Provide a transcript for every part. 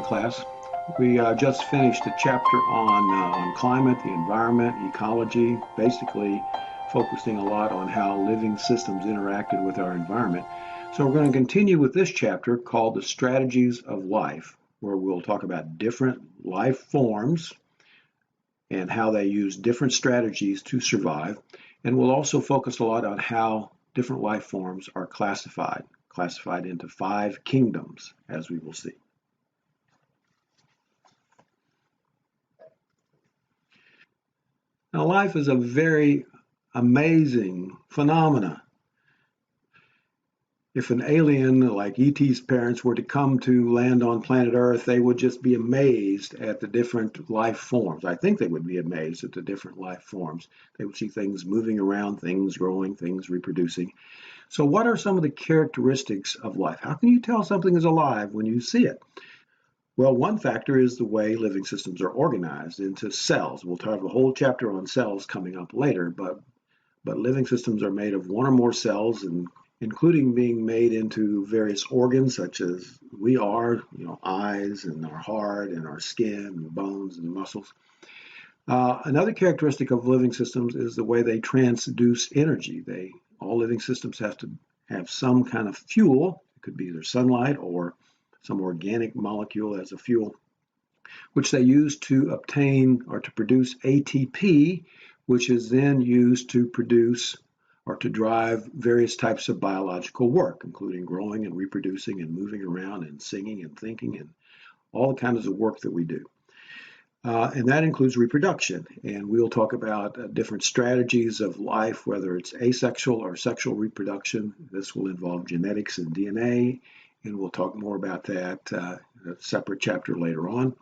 class. We just finished a chapter on climate, the environment, ecology, basically focusing a lot on how living systems interacted with our environment. So we're going to continue with this chapter called The Strategies of Life, where we'll talk about different life forms and how they use different strategies to survive. And we'll also focus a lot on how different life forms are classified into 5 kingdoms, as we will see. Now, life is a very amazing phenomena. If an alien like E.T.'s parents were to come to land on planet Earth, they would just be amazed at the different life forms. I think they would be amazed at the different life forms. They would see things moving around, things growing, things reproducing. So what are some of the characteristics of life? How can you tell something is alive when you see it? Well, one factor is the way living systems are organized into cells. We'll have a whole chapter on cells coming up later, but living systems are made of one or more cells, and including being made into various organs such as we are, eyes and our heart and our skin and bones and muscles. Another characteristic of living systems is the way they transduce energy. All living systems have to have some kind of fuel. It could be either sunlight or some organic molecule as a fuel, which they use to obtain or to produce ATP, which is then used to produce or to drive various types of biological work, including growing and reproducing and moving around and singing and thinking and all the kinds of work that we do. And that includes reproduction. And we'll talk about different strategies of life, whether it's asexual or sexual reproduction. This will involve genetics and DNA. And we'll talk more about that in a separate chapter later on.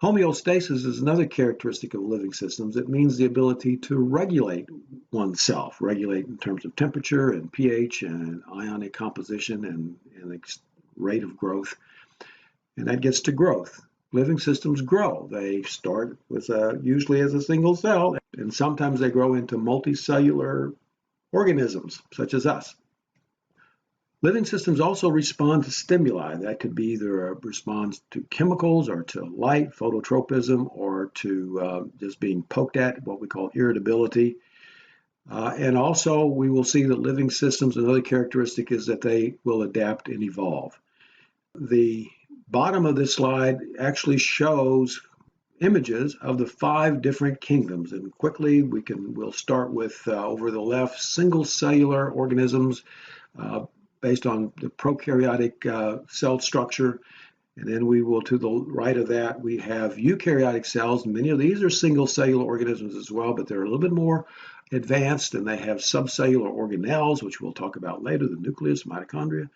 Homeostasis is another characteristic of living systems. It means the ability to regulate oneself, regulate in terms of temperature and pH and ionic composition and rate of growth. And that gets to growth. Living systems grow. They start with usually as a single cell, and sometimes they grow into multicellular organisms, such as us. Living systems also respond to stimuli. That could be either a response to chemicals or to light, phototropism, or to just being poked at, what we call irritability. And also, we will see that living systems, another characteristic is that they will adapt and evolve. The bottom of this slide actually shows images of the 5 different kingdoms. And quickly, we'll start with, over the left, single cellular organisms, based on the prokaryotic cell structure. And then we will, to the right of that, we have eukaryotic cells. Many of these are single cellular organisms as well, but they're a little bit more advanced, and they have subcellular organelles, which we'll talk about later, the nucleus, mitochondria.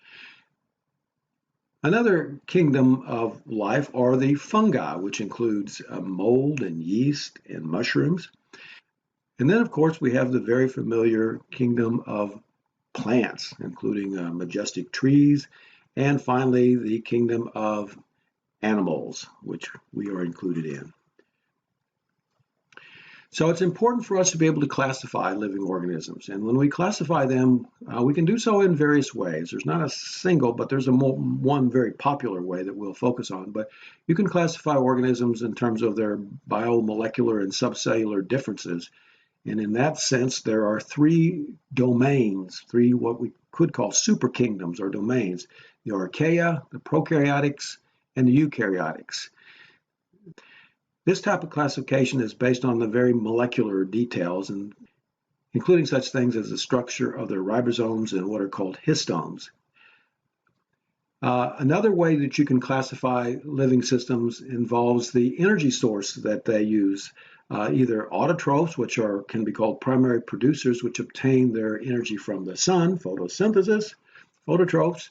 Another kingdom of life are the fungi, which includes mold and yeast and mushrooms. And then, of course, we have the very familiar kingdom of plants, including majestic trees, and finally the kingdom of animals, which we are included in. So it's important for us to be able to classify living organisms, and when we classify them, we can do so in various ways. There's not a single, but there's one very popular way that we'll focus on. But you can classify organisms in terms of their biomolecular and subcellular differences. And in that sense, there are 3 domains, 3 what we could call super kingdoms or domains: the archaea, the prokaryotics, and the eukaryotics. This type of classification is based on the very molecular details, and including such things as the structure of their ribosomes and what are called histones. Another way that you can classify living systems involves the energy source that they use. Either autotrophs, which can be called primary producers, which obtain their energy from the sun, photosynthesis, phototrophs,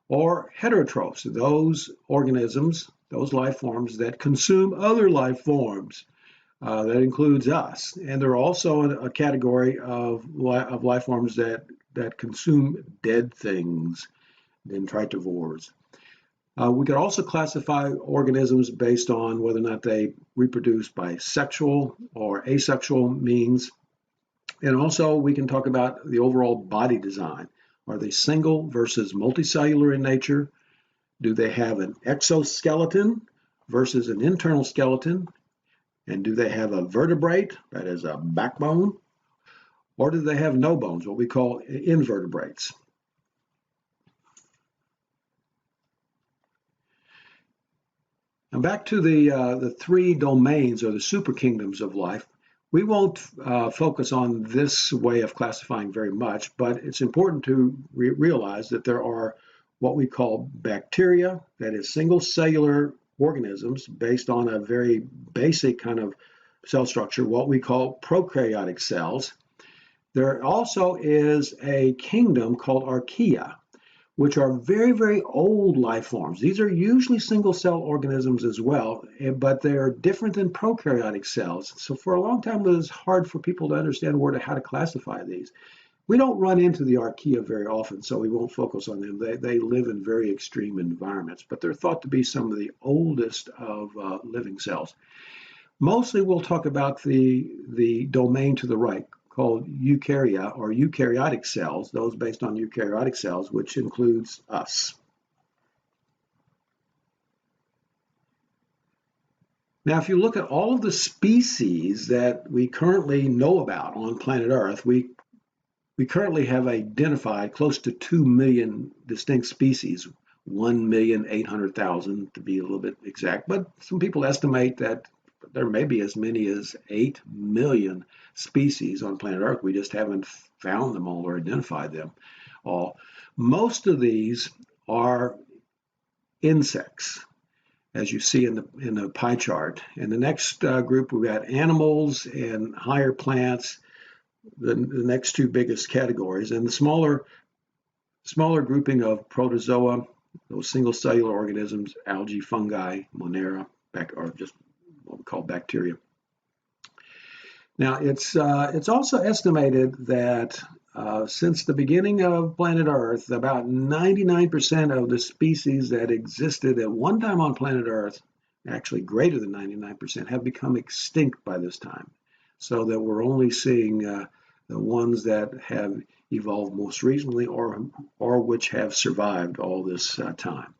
or heterotrophs, those organisms, those life forms that consume other life forms. That includes us. And there are also a category of life forms that consume dead things, detritivores. We could also classify organisms based on whether or not they reproduce by sexual or asexual means. And also we can talk about the overall body design. Are they single versus multicellular in nature? Do they have an exoskeleton versus an internal skeleton? And do they have a vertebrate, that is a backbone? Or do they have no bones, what we call invertebrates? And back to the three domains or the super kingdoms of life. We won't focus on this way of classifying very much, but it's important to realize that there are what we call bacteria, that is single cellular organisms based on a very basic kind of cell structure, what we call prokaryotic cells. There also is a kingdom called archaea, which are very, very old life forms. These are usually single cell organisms as well, but they're different than prokaryotic cells. So for a long time, it was hard for people to understand how to classify these. We don't run into the archaea very often, so we won't focus on them. They live in very extreme environments, but they're thought to be some of the oldest of living cells. Mostly we'll talk about the domain to the right, called eukarya or eukaryotic cells, those based on eukaryotic cells, which includes us. Now, if you look at all of the species that we currently know about on planet Earth, we currently have identified close to 2 million distinct species, 1,800,000 to be a little bit exact, but some people estimate that there may be as many as 8 million species on planet Earth. We just haven't found them all or identified them all. Most of these are insects, as you see in the pie chart. In the next group, we've got animals and higher plants, the next two biggest categories, and the smaller grouping of protozoa, those single cellular organisms, algae, fungi, monera, or just what we call bacteria. Now, it's also estimated that since the beginning of planet Earth, about 99% of the species that existed at one time on planet Earth, actually greater than 99%, have become extinct by this time. So that we're only seeing the ones that have evolved most recently or which have survived all this time.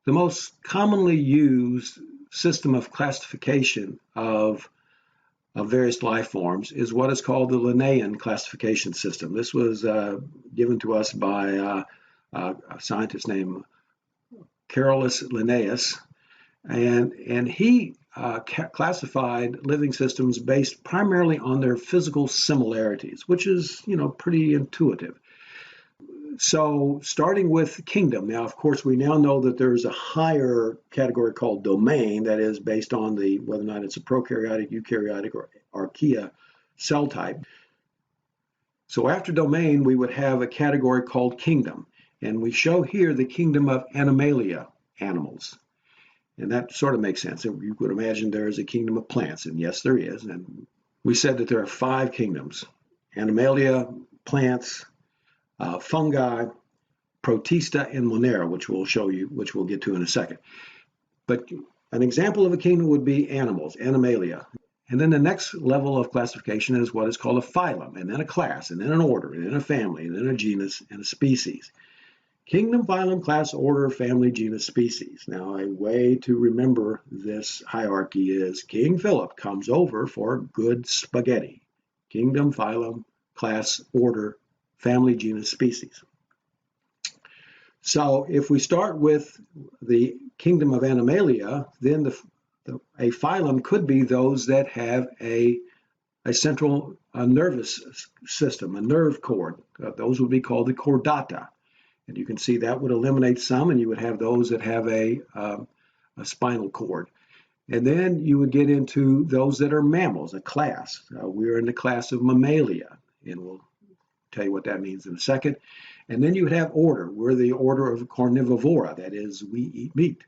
The most commonly used system of classification of various life forms is what is called the Linnaean classification system. This was given to us by a scientist named Carolus Linnaeus, and he classified living systems based primarily on their physical similarities, which is, pretty intuitive. So starting with kingdom, now of course we now know that there's a higher category called domain that is based on whether or not it's a prokaryotic, eukaryotic, or archaea cell type. So after domain, we would have a category called kingdom, and we show here the kingdom of Animalia, animals. And that sort of makes sense. You could imagine there is a kingdom of plants, and yes, there is. And we said that there are 5 kingdoms: Animalia, plants, fungi, protista, and monera, which we'll get to in a second. But an example of a kingdom would be animals, Animalia. And then the next level of classification is what is called a phylum, and then a class, and then an order, and then a family, and then a genus, and a species. Kingdom, phylum, class, order, family, genus, species. Now, a way to remember this hierarchy is King Philip comes over for good spaghetti. Kingdom, phylum, class, order, family, genus, species. So if we start with the kingdom of Animalia, then a phylum could be those that have a central nervous system, a nerve cord. Those would be called the chordata. And you can see that would eliminate some, and you would have those that have a spinal cord. And then you would get into those that are mammals, a class. We're in the class of Mammalia, and we'll tell you what that means in a second. And then you would have order. We're the order of Carnivora, that is, we eat meat.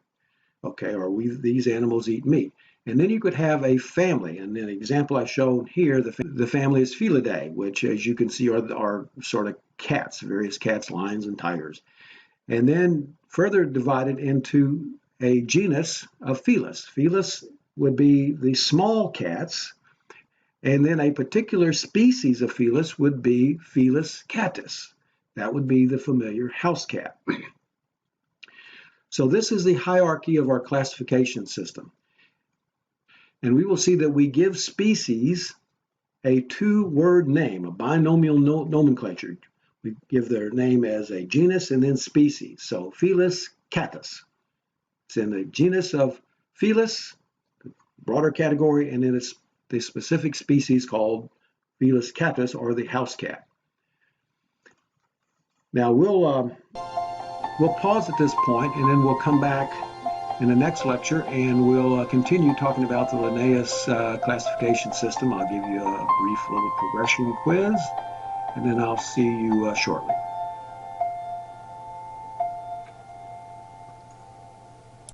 Okay, or these animals eat meat. And then you could have a family, and an example I've shown here, the family is Felidae, which, as you can see, are sort of cats, various cats, lions, and tigers. And then further divided into a genus of Felis. Felis would be the small cats, and then a particular species of Felis would be Felis catus. That would be the familiar house cat. So this is the hierarchy of our classification system. And we will see that we give species a two-word name, a binomial nomenclature. We give their name as a genus and then species. So Felis catus. It's in the genus of Felis, the broader category, and then it's the specific species called Felis catus, or the house cat. Now we'll pause at this point, and then we'll come back in the next lecture, and we'll continue talking about the Linnaeus classification system. I'll give you a brief little progression quiz, and then I'll see you shortly.